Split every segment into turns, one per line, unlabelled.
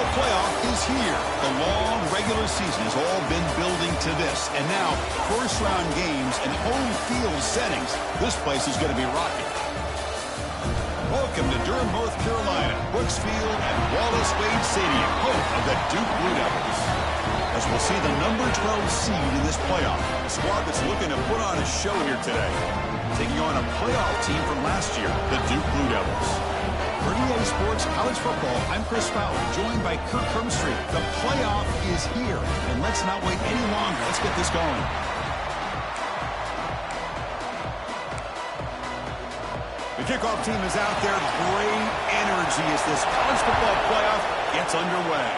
football playoff is here. The long regular season has all been building to this. And now, first-round games and home field settings. This place is going to be rocking. Welcome to Durham, North Carolina, Brooks Field and Wallace Wade Stadium, home of the Duke Blue Devils. As we'll see the number 12 seed in this playoff, a squad that's looking to put on a show here today. Taking on a playoff team from last year, the Duke Blue Devils. For EA Sports College Football, I'm Chris Fowler, joined by Kirk Hermstreet. The playoff is here, and let's not wait any longer. Let's get this going. The kickoff team is out there. Great energy as this college football playoff gets underway.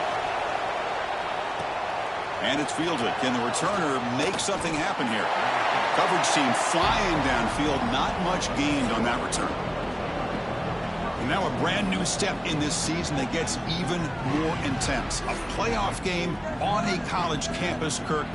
And it's fielded. Can the returner make something happen here? Coverage team flying downfield. Not much gained on that return. And now a brand new step in this season that gets even more intense. A playoff game on a college campus, Kirk.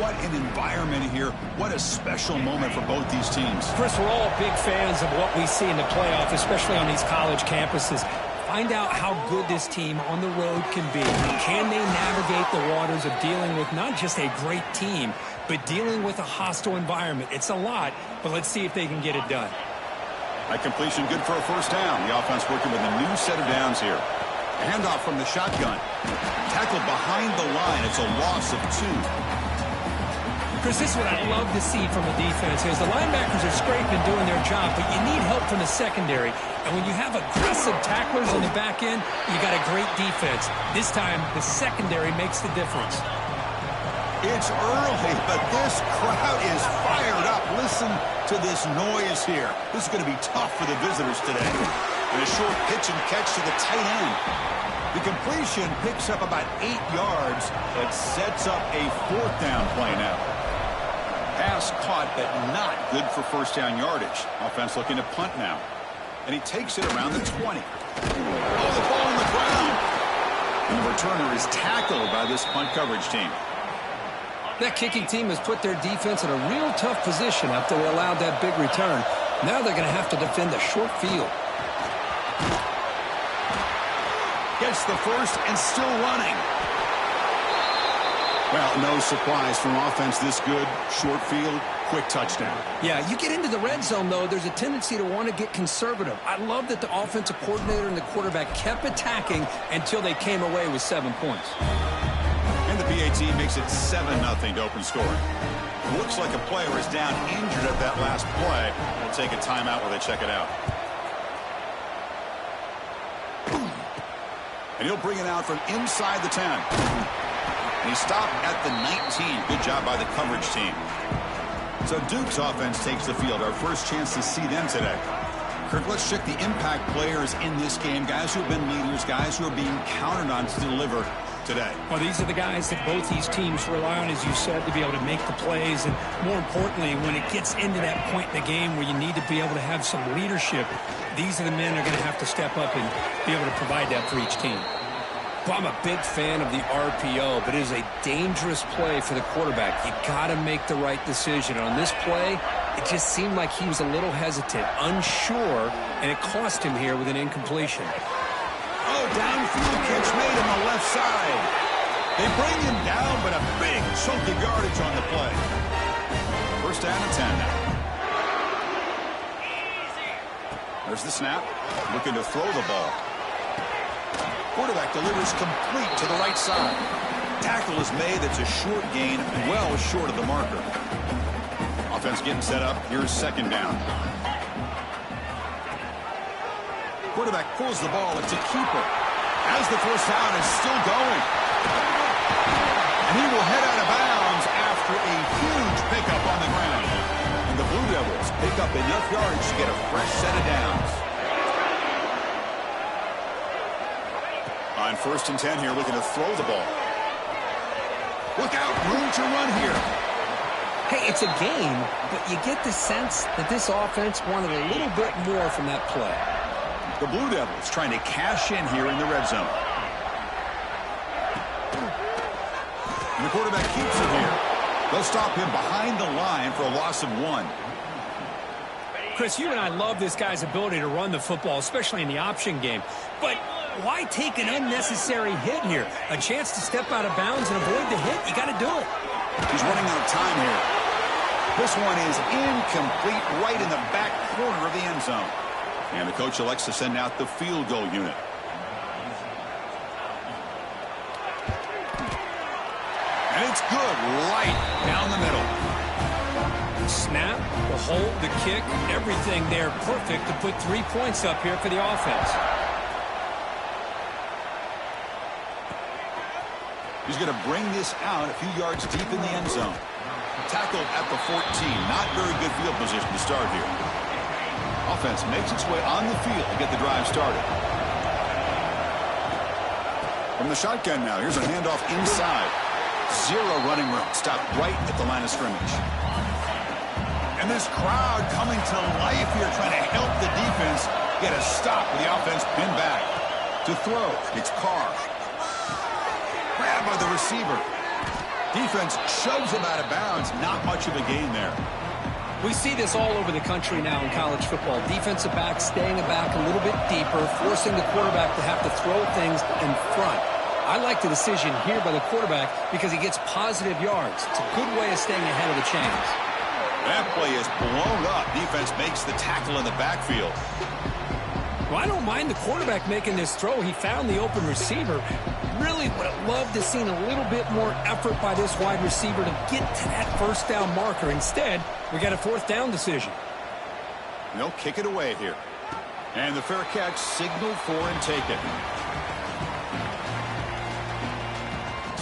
What an environment here. What a special moment for both these teams.
Chris, we're all big fans of what we see in the playoff, especially on these college campuses. Find out how good this team on the road can be. Can they navigate the waters of dealing with not just a great team, but dealing with a hostile environment? It's a lot, but let's see if they can get it done.
A completion good for a first down. The offense working with a new set of downs here. A handoff from the shotgun. Tackled behind the line. It's a loss of 2.
Chris, this is what I love to see from the defense is the linebackers are scraping, doing their job, but you need help from the secondary. And when you have aggressive tacklers on the back end, you got a great defense. This time, the secondary makes the difference.
It's early, but this crowd is fired up. Listen to this noise here. This is going to be tough for the visitors today. And a short pitch and catch to the tight end. The completion picks up about 8 yards, but sets up a 4th down play now. Pass caught, but not good for first down yardage. Offense looking to punt now. And he takes it around the 20. Oh, the ball on the ground. And the returner is tackled by this punt coverage team.
That kicking team has put their defense in a real tough position after they allowed that big return. Now they're going to have to defend a short field.
Gets the first and still running. Well, no surprise from offense this good. Short field, quick touchdown.
Yeah, you get into the red zone, though, there's a tendency to want to get conservative. I love that the offensive coordinator and the quarterback kept attacking until they came away with 7 points.
And the PAT makes it 7-0 to open scoring. Looks like a player is down injured at that last play. We'll take a timeout while they check it out. And he'll bring it out from inside the 10. And he stopped at the 19. Good job by the coverage team. So Duke's offense takes the field. Our first chance to see them today. Kirk, let's check the impact players in this game. Guys who have been leaders, guys who are being counted on to deliver today.
Well, these are the guys that both these teams rely on, as you said, to be able to make the plays. And more importantly, when it gets into that point in the game where you need to be able to have some leadership, these are the men that are going to have to step up and be able to provide that for each team.
Well, I'm a big fan of the RPO, but it is a dangerous play for the quarterback. You got to make the right decision. On this play, it just seemed like he was a little hesitant, unsure, and it cost him here with an incompletion.
Oh, downfield catch made on the left side. They bring him down, but a big chunk of yardage on the play. First down and 10 now. There's the snap. Looking to throw the ball. Quarterback delivers complete to the right side. Tackle is made. That's a short gain, well short of the marker. Offense getting set up. Here's second down. Quarterback pulls the ball. It's a keeper. As the first down is still going. And he will head out of bounds after a huge pickup on the ground. And the Blue Devils pick up enough yards to get a fresh set of downs. On first and 10 here, looking to throw the ball. Look out, room to run here.
Hey, it's a game, but you get the sense that this offense wanted a little bit more from that play.
The Blue Devils trying to cash in here in the red zone. And the quarterback keeps it here. They'll stop him behind the line for a loss of 1.
Chris, you and I love this guy's ability to run the football, especially in the option game. But Why take an unnecessary hit here? A chance to step out of bounds and avoid the hit. You got to do it.
He's running out of time here. This one is incomplete, right in the back corner of the end zone. And the coach elects to send out the field goal unit. And it's good, right down the middle.
Snap, the hold, the kick, everything there perfect to put 3 points up here for the offense.
He's going to bring this out a few yards deep in the end zone. Tackled at the 14. Not very good field position to start here. Offense makes its way on the field to get the drive started. From the shotgun now, here's a handoff inside. Zero running room. Stopped right at the line of scrimmage. And this crowd coming to life here, trying to help the defense get a stop with the offense pinned back. To throw, it's Carr. Grab by the receiver. Defense shoves him out of bounds. Not much of a gain there.
We see this all over the country now in college football. Defensive backs staying back a little bit deeper, forcing the quarterback to have to throw things in front. I like the decision here by the quarterback because he gets positive yards. It's a good way of staying ahead of the chains.
That play is blown up. Defense makes the tackle in the backfield.
Well, I don't mind the quarterback making this throw. He found the open receiver. Really would have loved to have seen a little bit more effort by this wide receiver to get to that first down marker. Instead, we got a fourth down decision.
They'll kick it away here. And the fair catch signaled for and taken.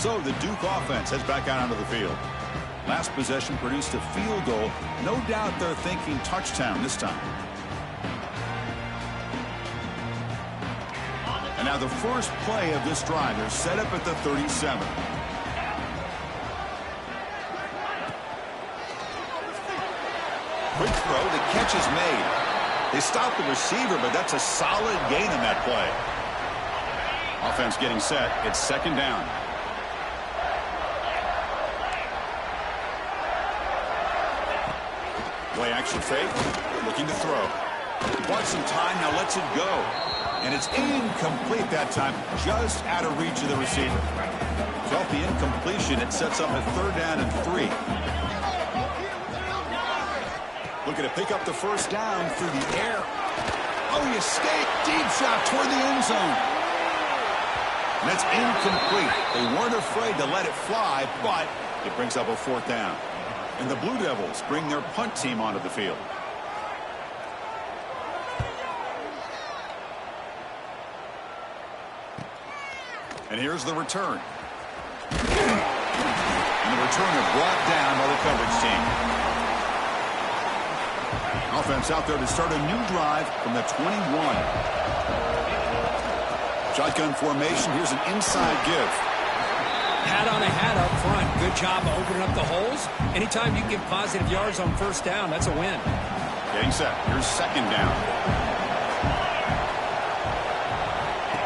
So the Duke offense heads back out onto the field. Last possession produced a field goal. No doubt they're thinking touchdown this time. And now the first play of this drive. They're set up at the 37. Quick throw. The catch is made. They stop the receiver, but that's a solid gain in that play. Offense getting set. It's second down. Play action fake. Looking to throw. Bought some time. Now lets it go. And it's incomplete that time, just out of reach of the receiver. So off the incompletion, it sets up a third down and 3. Looking to pick up the first down through the air. Oh, he escaped. Deep shot toward the end zone. And that's incomplete. They weren't afraid to let it fly, but it brings up a fourth down. And the Blue Devils bring their punt team onto the field. And here's the return. And the returner brought down by the coverage team. Offense out there to start a new drive from the 21. Shotgun formation. Here's an inside give.
Hat on a hat up front. Good job of opening up the holes. Anytime you give positive yards on first down, that's a win.
Getting set. Here's second down.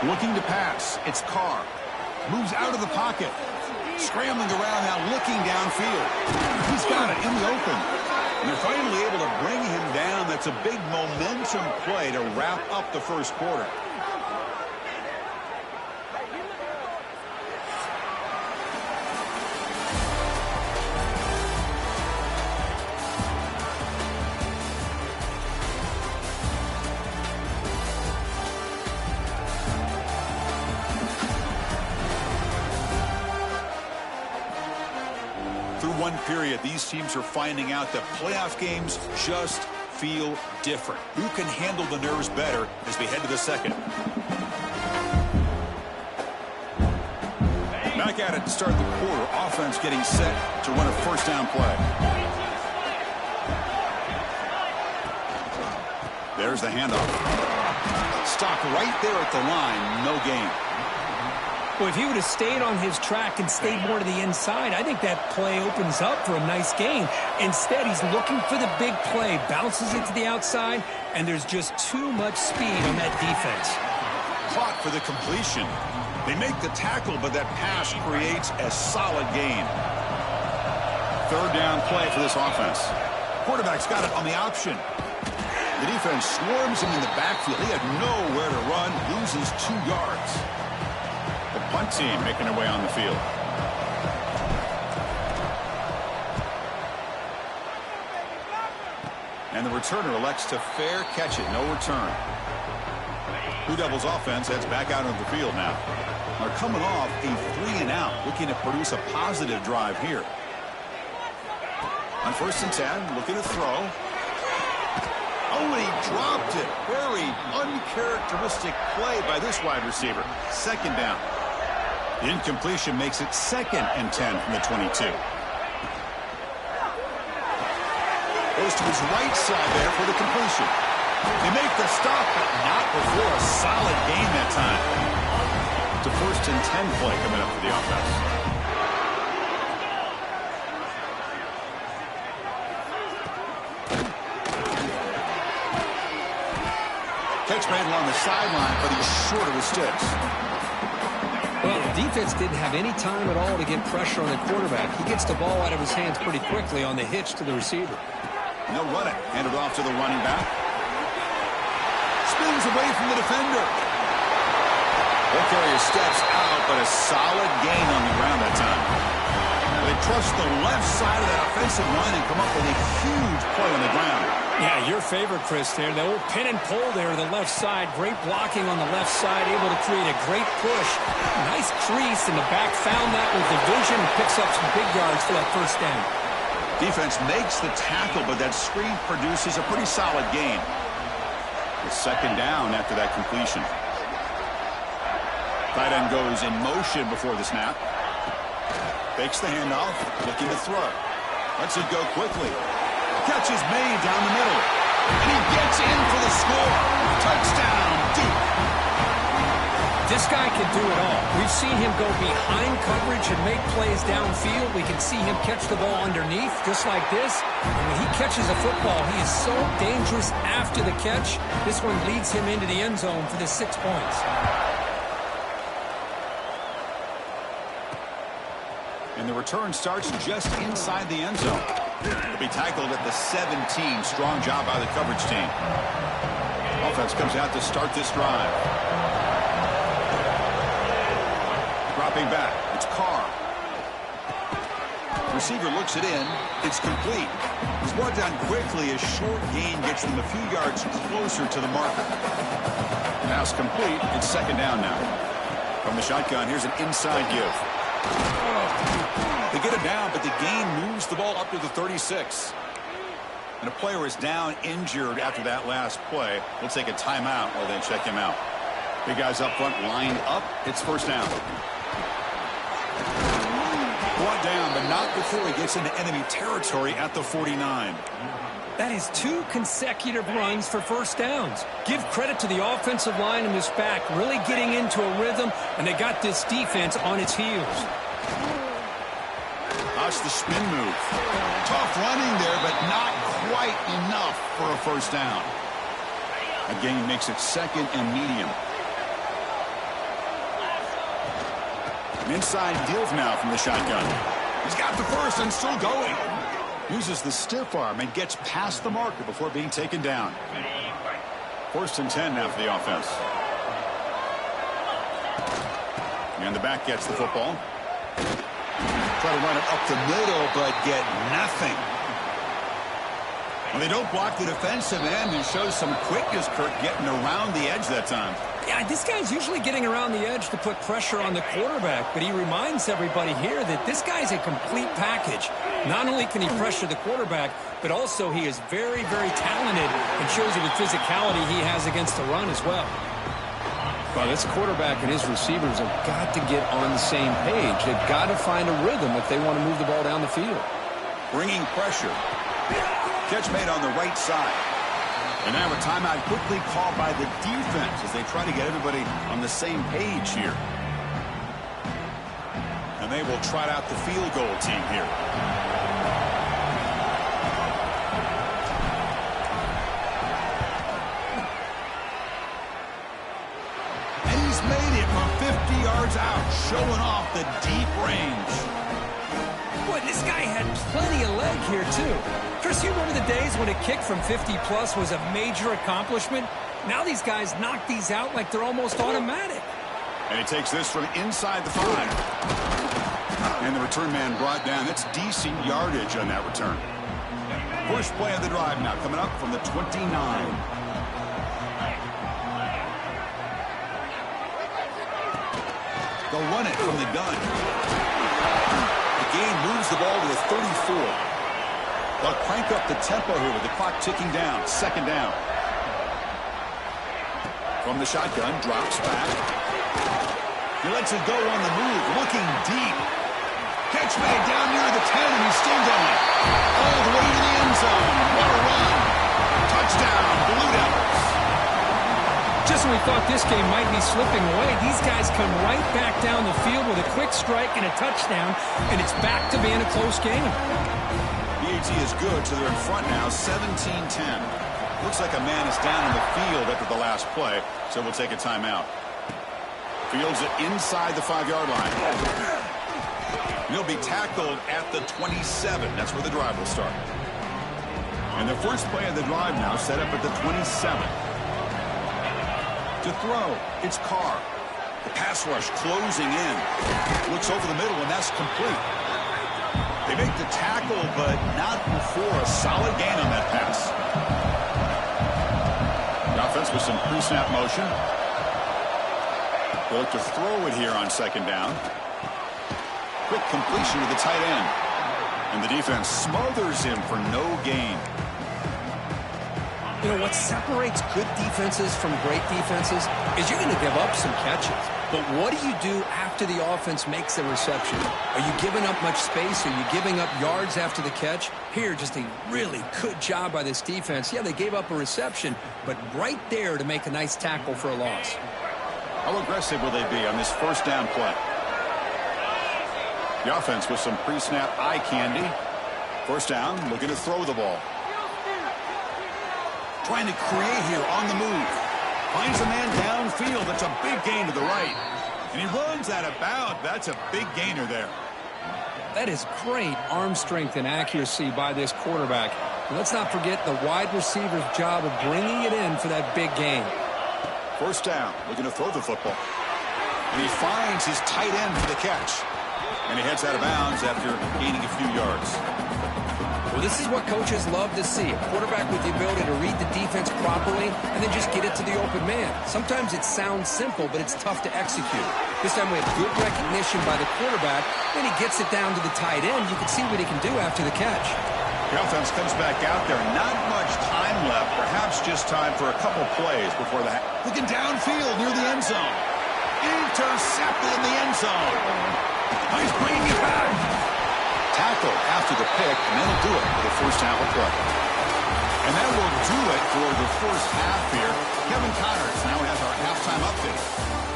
Looking to pass. It's Carr. Moves out of the pocket. Scrambling around now, looking downfield. He's got it in the open. And they're finally able to bring him down. That's a big momentum play to wrap up the first quarter. One period, these teams are finding out that playoff games just feel different. Who can handle the nerves better as we head to the second? Back at it to start the quarter. Offense getting set to run a first down play. There's the handoff. Stopped right there at the line. No gain.
Well, if he would have stayed on his track and stayed more to the inside, I think that play opens up for a nice gain. Instead, he's looking for the big play, bounces it to the outside, and there's just too much speed on that defense.
Caught for the completion. They make the tackle, but that pass creates a solid gain. Third down play for this offense. Quarterback's got it on the option. The defense swarms him in the backfield. He had nowhere to run, loses 2 yards. The punt team making their way on the field. And the returner elects to fair catch it. No return. Blue Devils offense heads back out of the field now. They're coming off a 3-and-out, looking to produce a positive drive here. On 1st and 10, looking to throw. Oh, and he dropped it. Very uncharacteristic play by this wide receiver. 2nd down. The incompletion makes it 2nd and 10 from the 22. Goes to his right side there for the completion. They make the stop, but not before a solid gain that time. It's a 1st and 10 play coming up for the offense. Catch made along the sideline, but he's short of his sticks.
Well, the defense didn't have any time at all to get pressure on the quarterback. He gets the ball out of his hands pretty quickly on the hitch to the receiver.
And they'll run it. Hand it off to the running back. Spins away from the defender. They'll carry his steps out, but a solid gain on the ground that time. They trust the left side of that offensive line and come up with a huge play on the ground.
Yeah, your favorite, Chris, there. The old pin and pull there to the left side. Great blocking on the left side, able to create a great push. Nice crease, and the back found that with the vision and picks up some big yards for that 1st down.
Defense makes the tackle, but that screen produces a pretty solid gain. It's 2nd down after that completion. Tight end goes in motion before the snap. Fakes the handoff, looking to throw. Lets it go quickly. Catch is made down the middle. And he gets in for the score. Touchdown, Duke.
This guy can do it all. We've seen him go behind coverage and make plays downfield. We can see him catch the ball underneath, just like this. And when he catches a football, he is so dangerous after the catch. This one leads him into the end zone for the 6 points.
And the return starts just inside the end zone. He'll be tackled at the 17. Strong job by the coverage team. Offense comes out to start this drive. Dropping back, it's Carr. Receiver looks it in. It's complete. He's brought down quickly. A short gain gets them a few yards closer to the marker. Pass complete. It's 2nd down now. From the shotgun, here's an inside give. They get it down, but the gain moves the ball up to the 36. And a player is down injured after that last play. We'll take a timeout while they check him out. Big guys up front lined up. It's 1st down. Brought down, but not before he gets into enemy territory at the 49.
That is 2 consecutive runs for 1st downs. Give credit to the offensive line and this back, really getting into a rhythm, and they got this defense on its heels.
Watch the spin move. Tough running there, but not quite enough for a 1st down. A gain makes it 2nd and medium. An inside give now from the shotgun. He's got the 1st and still going. Uses the stiff arm and gets past the marker before being taken down. 1st and 10 now for the offense. And the back gets the football. Try to run it up the middle, but get nothing. Well, they don't block the defensive end and show some quickness, Kirk, getting around the edge that time.
Yeah, this guy's usually getting around the edge to put pressure on the quarterback, but he reminds everybody here that this guy's a complete package. Not only can he pressure the quarterback, but also he is very, very talented and shows you the physicality he has against the run as well. Well, this quarterback and his receivers have got to get on the same page. They've got to find a rhythm if they want to move the ball down the field.
Bringing pressure. Catch made on the right side. And now a timeout quickly called by the defense as they try to get everybody on the same page here. And they will trot out the field goal team here. And he's made it from 50 yards out, showing off the deep range.
Boy, this guy had plenty of leg here, too. Chris, you remember the days when a kick from 50-plus was a major accomplishment? Now these guys knock these out like they're almost automatic.
And he takes this from inside the 5. And the return man brought down. That's decent yardage on that return. First play of the drive now coming up from the 29. They'll run it from the gun. The gain moves the ball to the 34. They'll crank up the tempo here with the clock ticking down. Second down. From the shotgun, drops back. He lets it go on the move, looking deep. Catch made down near the 10, and he's still going. All the way to the end zone. What a run. Touchdown, Blue Devils.
Just when we thought this game might be slipping away, these guys come right back down the field with a quick strike and a touchdown, and it's back to being a close game.
BAT is good, so they're in front now, 17-10. Looks like a man is down in the field after the last play, so we'll take a timeout. Fields it inside the 5-yard line. He'll be tackled at the 27. That's where the drive will start. And the first play of the drive now set up at the 27. To throw, it's Carr. The pass rush closing in. Looks over the middle, and that's complete. They make the tackle, but not before a solid gain on that pass. The offense with some pre-snap motion. They look to throw it here on second down. Quick completion to the tight end. And the defense smothers him for no gain.
You know, what separates good defenses from great defenses is you're going to give up some catches. But what do you do after the offense makes the reception? Are you giving up much space? Are you giving up yards after the catch? Here, just a really good job by this defense. Yeah, they gave up a reception, but right there to make a nice tackle for a loss.
How aggressive will they be on this first down play? The offense with some pre-snap eye candy. First down, looking to throw the ball. Trying to create here on the move. Finds a man downfield. That's a big gain to the right. And he runs out of bounds. That's a big gainer there.
That is great arm strength and accuracy by this quarterback. And let's not forget the wide receiver's job of bringing it in for that big gain.
First down, looking to throw the football. And he finds his tight end for the catch. And he heads out of bounds after gaining a few yards.
Well, this is what coaches love to see. A quarterback with the ability to read the defense properly and then just get it to the open man. Sometimes it sounds simple, but it's tough to execute. This time we have good recognition by the quarterback. Then he gets it down to the tight end. You can see what he can do after the catch.
The offense comes back out there. Not much time left. Perhaps just time for a couple plays before the half. Looking downfield near the end zone. Intercepted in the end zone. He's bringing it back. Tackle after the pick, and that'll do it for the first half of play. And that will do it for the first half here. Kevin Connors now has our halftime update.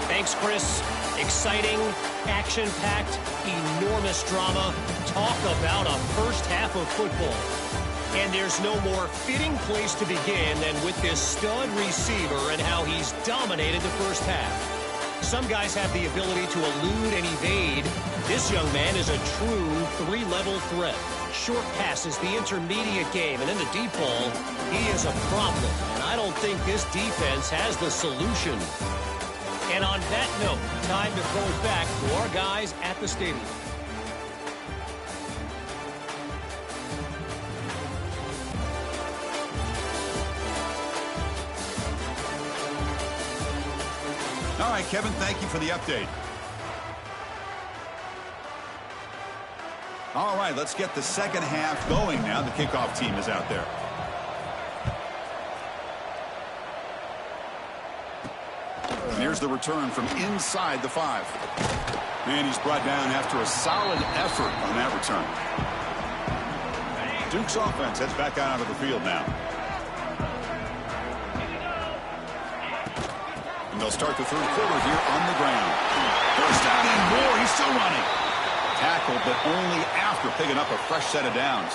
Thanks, Chris. Exciting, action-packed, enormous drama. Talk about a first half of football. And there's no more fitting place to begin than with this stud receiver and how he's dominated the first half. Some guys have the ability to elude and evade. This young man is a true three-level threat. Short passes, the intermediate game, and in the deep ball, he is a problem. And I don't think this defense has the solution. And on that note, time to throw it back to our guys at the stadium.
All right, Kevin, thank you for the update. All right, let's get the second half going now. The kickoff team is out there. And here's the return from inside the 5. And he's brought down after a solid effort on that return. Duke's offense heads back out onto the field now. And they'll start the third quarter here on the ground. First down and more. He's still running. Tackled, but only after picking up a fresh set of downs.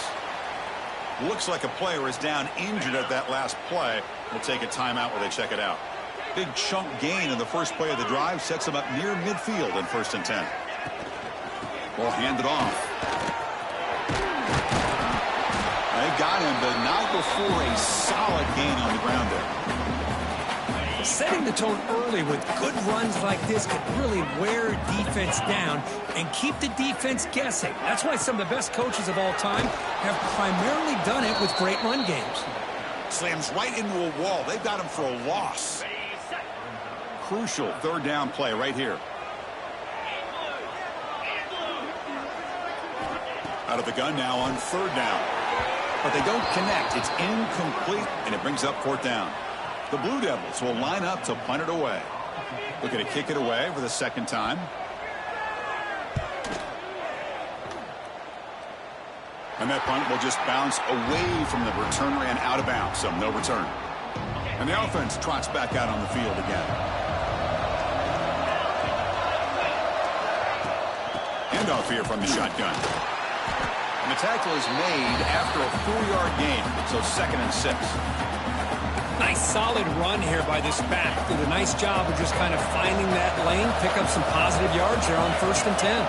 Looks like a player is down injured at that last play. We'll take a timeout while they check it out. Big chunk gain in the first play of the drive sets him up near midfield in 1st and 10. Ball handed off. got him, but not before a solid gain on the ground there.
Setting the tone early with good runs like this can really wear defense down and keep the defense guessing. That's why some of the best coaches of all time have primarily done it with great run games.
Slams right into a wall. They've got him for a loss. Crucial third down play right here. Out of the gun now on third down. But they don't connect. It's incomplete, and it brings up fourth down. The Blue Devils will line up to punt it away. Looking to kick it away for the second time. And that punt will just bounce away from the returner and out of bounds, so no return. And the offense trots back out on the field again. Handoff here from the shotgun. And the tackle is made after a 4-yard gain, so 2nd and 6.
Nice solid run here by this back. Did a nice job of just kind of finding that lane, pick up some positive yards there on 1st and 10.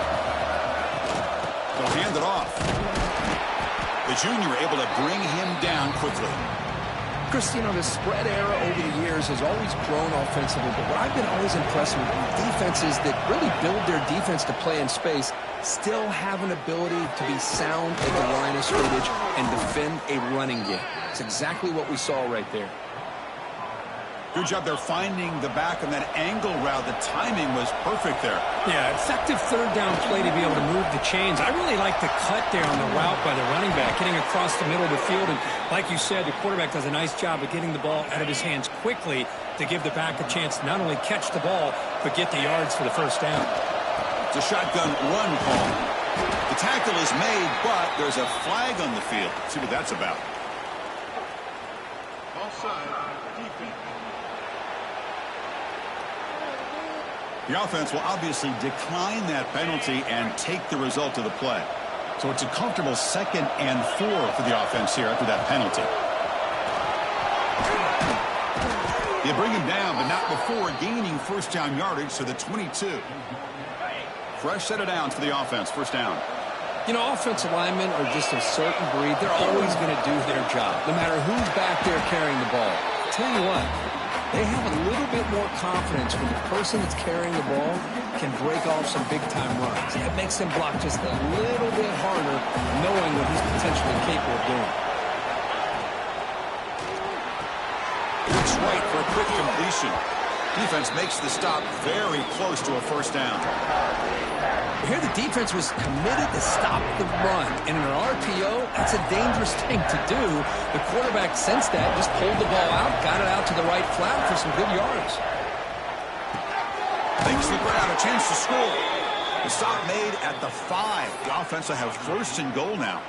They'll hand it off. The junior able to bring him down quickly.
Chris, you know, the spread era over the years has always grown offensively, but what I've been always impressed with defenses that really build their defense to play in space still have an ability to be sound at the line of scrimmage and defend a running game. It's exactly what we saw right there.
Good job there finding the back on that angle route. The timing was perfect there.
Yeah, effective third down play to be able to move the chains. I really like the cut there on the route by the running back, getting across the middle of the field. And like you said, the quarterback does a nice job of getting the ball out of his hands quickly to give the back a chance to not only catch the ball, but get the yards for the first down.
It's a shotgun run call. The tackle is made, but there's a flag on the field. Let's see what that's about. Offside, defense. The offense will obviously decline that penalty and take the result of the play. So it's a comfortable 2nd and 4 for the offense here after that penalty. They bring him down, but not before gaining first down yardage to the 22. Fresh set of downs for the offense. First down.
You know, offensive linemen are just a certain breed. They're always going to do their job, no matter who's back there carrying the ball. I'll tell you what, they have a little bit more confidence when the person that's carrying the ball can break off some big-time runs. It makes them block just a little bit harder, knowing what he's potentially capable of doing.
It's right for a quick completion. Defense makes the stop very close to a first down.
Here the defense was committed to stop the run. And in an RPO, that's a dangerous thing to do. The quarterback sensed that, just pulled the ball out, got it out to the right flat for some good yards.
Thinks the crowd a chance to score. The stop made at the 5. The offense will have 1st and goal now.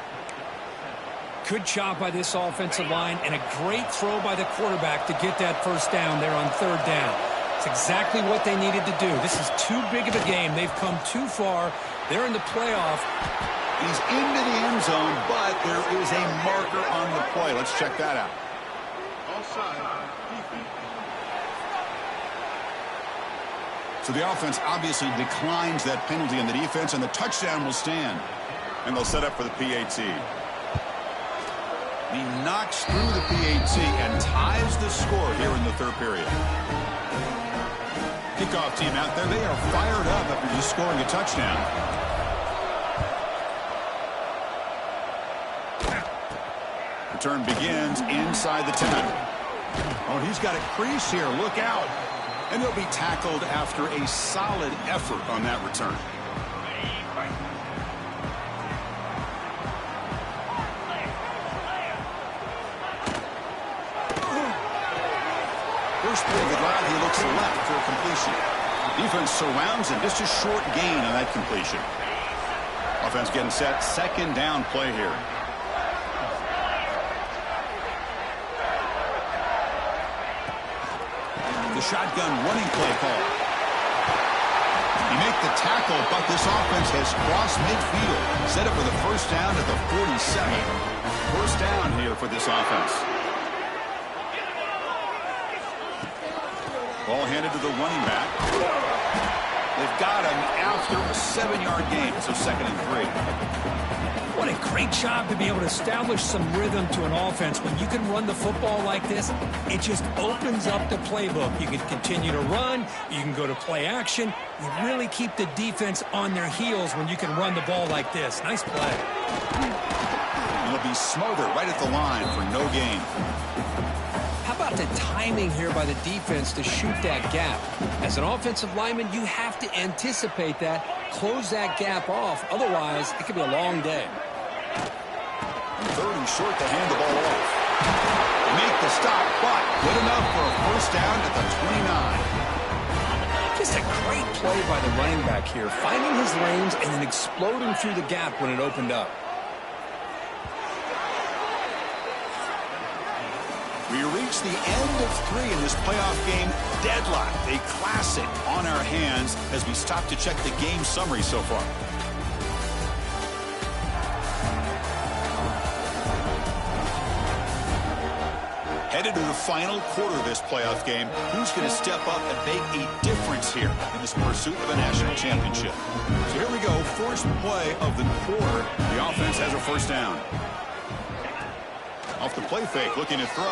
Good job by this offensive line and a great throw by the quarterback to get that first down there on third down. It's exactly what they needed to do. This is too big of a game. They've come too far. They're in the playoff.
He's into the end zone, but there is a marker on the play. Let's check that out. Offside. So the offense obviously declines that penalty on the defense, and the touchdown will stand. And they'll set up for the PAT. He knocks through the PAT and ties the score here in the third period. Kickoff team out there, they are fired up after just scoring a touchdown. Return begins inside the 10. Oh, he's got a crease here. Look out. And he'll be tackled after a solid effort on that return. First play of the drive, he looks left for a completion. Defense surrounds him. Just a short gain on that completion. Offense getting set. 2nd down play here. The shotgun running play call. You make the tackle, but this offense has crossed midfield. Set up for the first down at the 47. First down here for this offense. Ball handed to the running back. They've got him after a 7-yard gain, so 2nd and 3.
What a great job to be able to establish some rhythm to an offense. When you can run the football like this, it just opens up the playbook. You can continue to run. You can go to play action. You really keep the defense on their heels when you can run the ball like this. Nice play.
He'll be smothered right at the line for no gain.
How about the timing here by the defense to shoot that gap? As an offensive lineman, you have to anticipate that, close that gap off. Otherwise, it could be a long day.
Third and short to hand the ball off. Make the stop, but good enough for a first down at the 29.
Just a great play by the running back here, finding his lanes and then exploding through the gap when it opened up.
We reach the end of 3 in this playoff game. Deadlocked, a classic on our hands as we stop to check the game summary so far. Headed to the final quarter of this playoff game, who's going to step up and make a difference here in this pursuit of a national championship? So here we go, first play of the quarter. The offense has a first down. Off the play fake, looking to throw.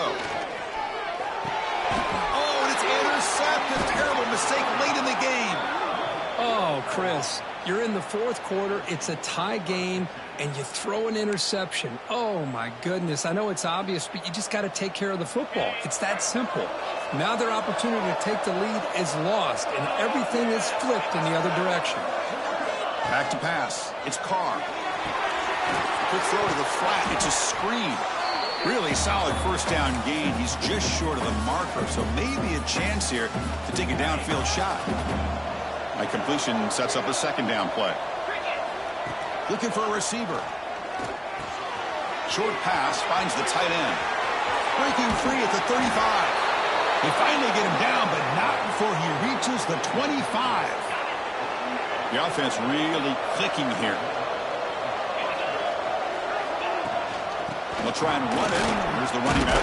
Oh, and it's intercepted. Terrible mistake late in the game.
Oh, Chris, you're in the fourth quarter. It's a tie game, and you throw an interception. Oh, my goodness. I know it's obvious, but you just got to take care of the football. It's that simple. Now their opportunity to take the lead is lost, and everything is flipped in the other direction.
Back to pass. It's Carr. Quick throw to the flat. It's a screen. Really solid first down gain. He's just short of the marker, so maybe a chance here to take a downfield shot. My completion sets up a second down play. Looking for a receiver. Short pass finds the tight end. Breaking free at the 35. They finally get him down, but not before he reaches the 25. The offense really clicking here. They'll try and run it. Here's the running back.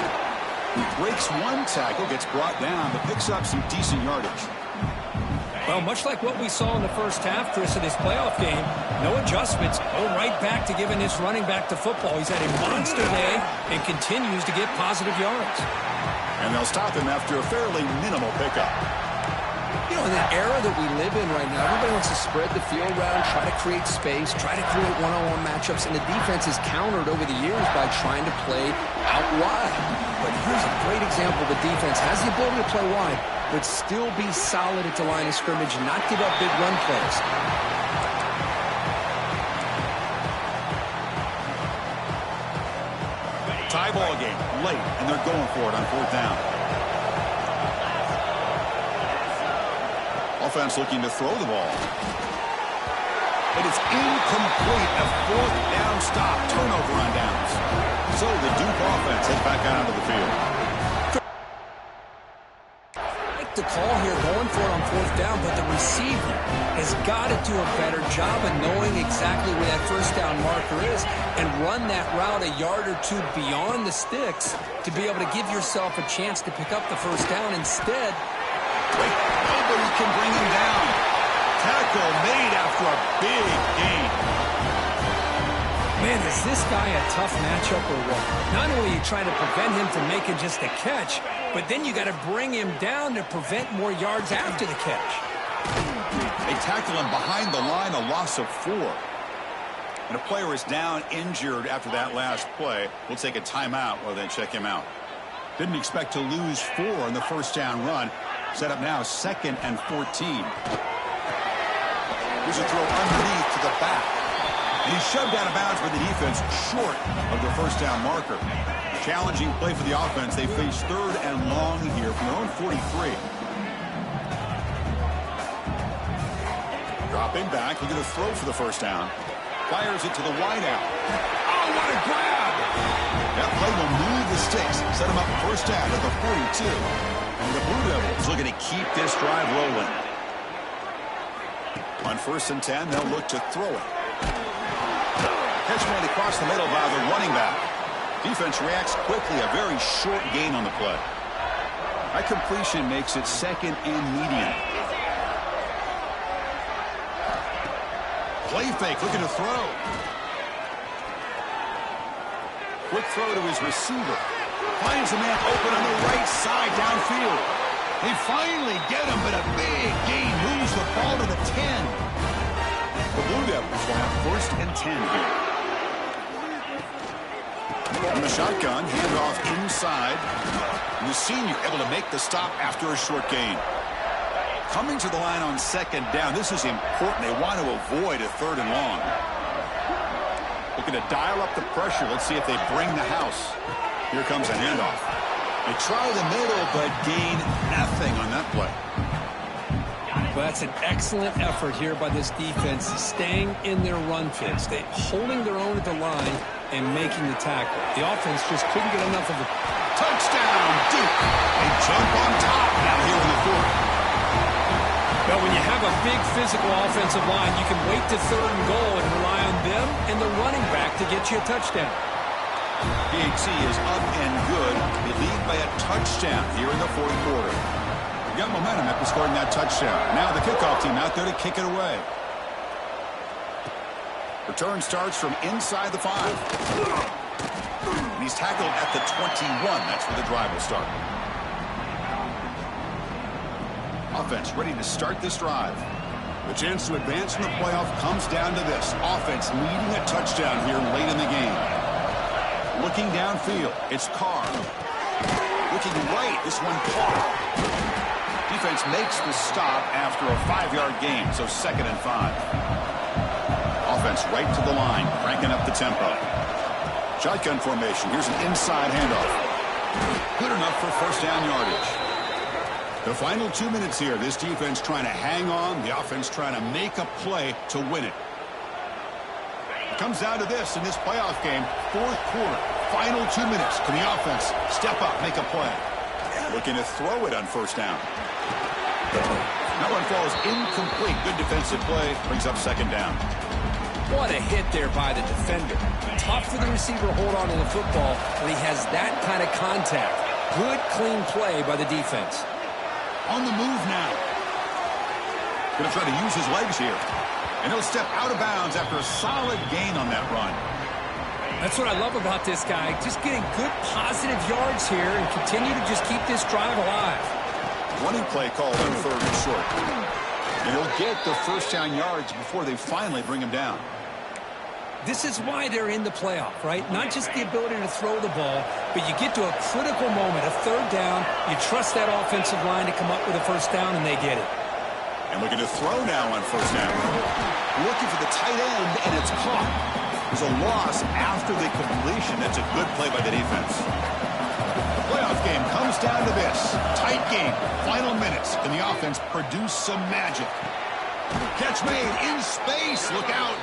He breaks one tackle, gets brought down, but picks up some decent yardage.
Well, much like what we saw in the first half, Chris, of this playoff game, no adjustments. Go right back to giving his running back the football. He's had a monster day and continues to get positive yards.
And they'll stop him after a fairly minimal pickup.
You know, in the era that we live in right now, everybody wants to spread the field around, try to create space, try to create one-on-one matchups, and the defense is countered over the years by trying to play out wide. But here's a great example. The defense has the ability to play wide, but still be solid at the line of scrimmage and not give up big run plays.
Tie ball game late, and they're going for it on fourth down. Offense looking to throw the ball. But it's incomplete. A fourth down stop. Turnover on downs. So the Duke offense heads back out onto the field.
Like the call here, going for it on fourth down, but the receiver has got to do a better job of knowing exactly where that first down marker is and run that route a yard or two beyond the sticks to be able to give yourself a chance to pick up the first down. Instead,
nobody can bring him down. Tackle made after a big gain.
Man, is this guy a tough matchup or what? Not only are you trying to prevent him from making just a catch, but then you got to bring him down to prevent more yards after the catch.
They tackle him behind the line, a loss of 4. And a player is down injured after that last play. We'll take a timeout while they check him out. Didn't expect to lose 4 in the first down run. Set up now 2nd and 14. Here's a throw underneath to the back. And he's shoved out of bounds by the defense short of the first down marker. Challenging play for the offense. They face 3rd and long here from their own 43. Dropping back, looking to throw for the first down. Fires it to the wideout. Oh, what a grab! That play will move the sticks. Set him up first down at the 42. And the Blue Devils looking to keep this drive rolling. On 1st and 10, they'll look to throw it. Catch made across the middle by the running back. Defense reacts quickly. A very short gain on the play. That completion makes it 2nd and medium. Play fake, looking to throw. Quick throw to his receiver. Finds a man open on the right side downfield. They finally get him, but a big gain moves the ball to the 10. The Blue Devils will have 1st and 10 here. From the shotgun, handoff inside. And the senior able to make the stop after a short gain. Coming to the line on 2nd down, this is important. They want to avoid a 3rd and long. Looking to dial up the pressure. Let's see if they bring the house. Here comes a handoff. They try the middle, but gain nothing on that play.
Well, that's an excellent effort here by this defense, staying in their run fits. They holding their own at the line and making the tackle. The offense just couldn't get enough of it.
Touchdown, Duke. They jump on top now here in the 4th.
But when you have a big physical offensive line, you can wait to 3rd and goal and rely on them and the running back to get you a touchdown.
PHC is up and good. They lead by a touchdown here in the 4th quarter. They got momentum after scoring that touchdown. Now the kickoff team out there to kick it away. Return starts from inside the 5. And he's tackled at the 21. That's where the drive will start. Offense ready to start this drive. The chance to advance in the playoff comes down to this. Offense needing a touchdown here late in the game. Looking downfield, it's Carr. Looking right, this one caught. Defense makes the stop after a 5-yard gain, so 2nd and 5. Offense right to the line, cranking up the tempo. Shotgun formation, here's an inside handoff. Good enough for 1st down yardage. The final 2 minutes here, this defense trying to hang on, the offense trying to make a play to win it. It comes down to this in this playoff game, 4th quarter, final 2 minutes. Can the offense step up, make a play? Looking to throw it on 1st down. That one falls incomplete. Good defensive play, brings up 2nd down.
What a hit there by the defender. Tough for the receiver to hold on to the football when he has that kind of contact. Good, clean play by the defense.
On the move now. Going to try to use his legs here. And he'll step out of bounds after a solid gain on that run.
That's what I love about this guy. Just getting good positive yards here and continue to just keep this drive alive.
Running play called on 3rd and short. And he'll get the 1st down yards before they finally bring him down.
This is why they're in the playoff, right? Not just the ability to throw the ball, but you get to a critical moment, a 3rd down. You trust that offensive line to come up with a 1st down, and they get it.
And looking to throw now on 1st down. Looking for the tight end, and it's caught. There's a loss after the completion. That's a good play by the defense. The playoff game comes down to this. Tight game, final minutes. Can the offense produce some magic? Catch made in space. Look out.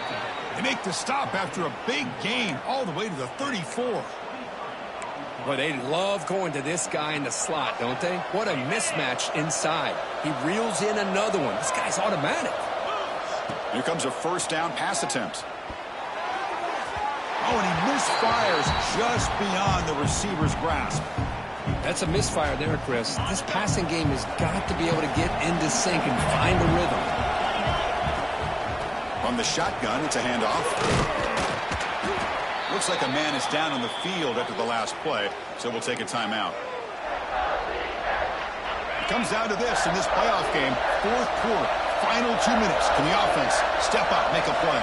They make the stop after a big gain all the way to the 34.
Boy, they love going to this guy in the slot, don't they? What a mismatch inside. He reels in another one. This guy's automatic.
Here comes a 1st down pass attempt. Oh, and he misfires just beyond the receiver's grasp.
That's a misfire there, Chris. This passing game has got to be able to get into sync and find a rhythm.
From the shotgun, it's a handoff. Looks like a man is down on the field after the last play, so we'll take a timeout. It comes down to this in this playoff game, 4th quarter, final 2 minutes. Can the offense step up, make a play?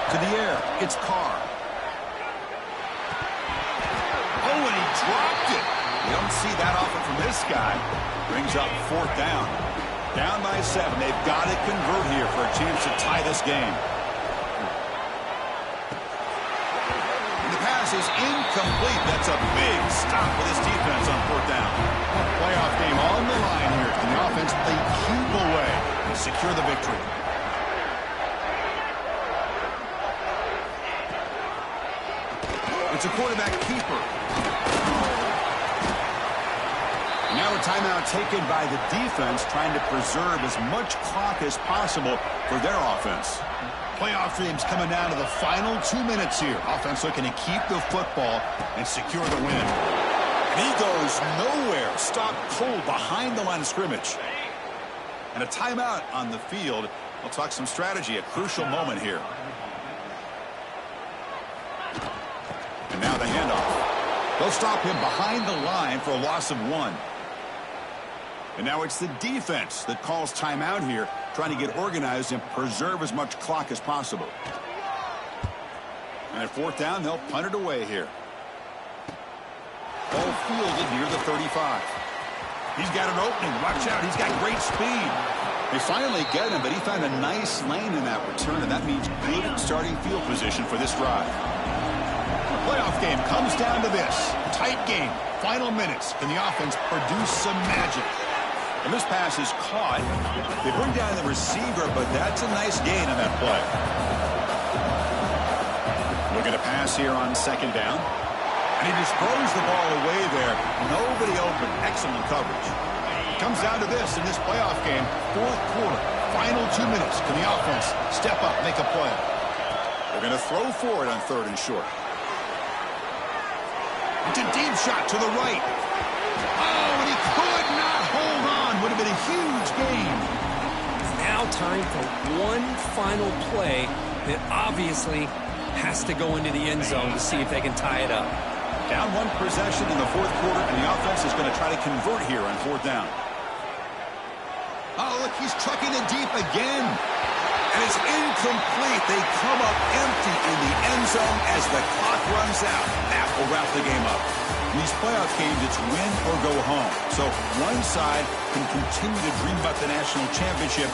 To the air, it's Carr. Oh, and he dropped it. You don't see that often from this guy. Brings up 4th down. Down by 7. They've got to convert here for a chance to tie this game. And the pass is incomplete. That's a big stop for this defense on 4th down. A playoff game on the line here. Can the offense play cube away and secure the victory? It's a quarterback keeper. Now a timeout taken by the defense, trying to preserve as much clock as possible for their offense. Playoff dreams coming down to the final 2 minutes here. Offense looking to keep the football and secure the win. And he goes nowhere. Stopped cold behind the line of scrimmage. And a timeout on the field. We'll talk some strategy, a crucial moment here. They'll stop him behind the line for a loss of 1. And now it's the defense that calls timeout here, trying to get organized and preserve as much clock as possible. And at 4th down, they'll punt it away here. Ball fielded near the 35. He's got an opening. Watch out. He's got great speed. They finally get him, but he found a nice lane in that return, and that means good starting field position for this drive. The playoff game comes down to this. Tight game. Final minutes. Can the offense produce some magic? And this pass is caught. They bring down the receiver, but that's a nice gain on that play. Looking to pass here on 2nd down. And he just throws the ball away there. Nobody open. Excellent coverage. It comes down to this in this playoff game. 4th quarter. Final 2 minutes. Can the offense step up, make a play? They're going to throw for it on 3rd and short. It's a deep shot to the right. Oh, and he could not hold on. Would have been a huge gain.
Now time for one final play that obviously has to go into the end zone to see if they can tie it up.
Down 1 possession in the 4th quarter, and the offense is going to try to convert here on 4th down. Oh, look, he's trucking it deep again. And it's incomplete. They come up empty in the end zone as the clock runs out. That will wrap the game up. In these playoff games, it's win or go home. So one side can continue to dream about the national championship.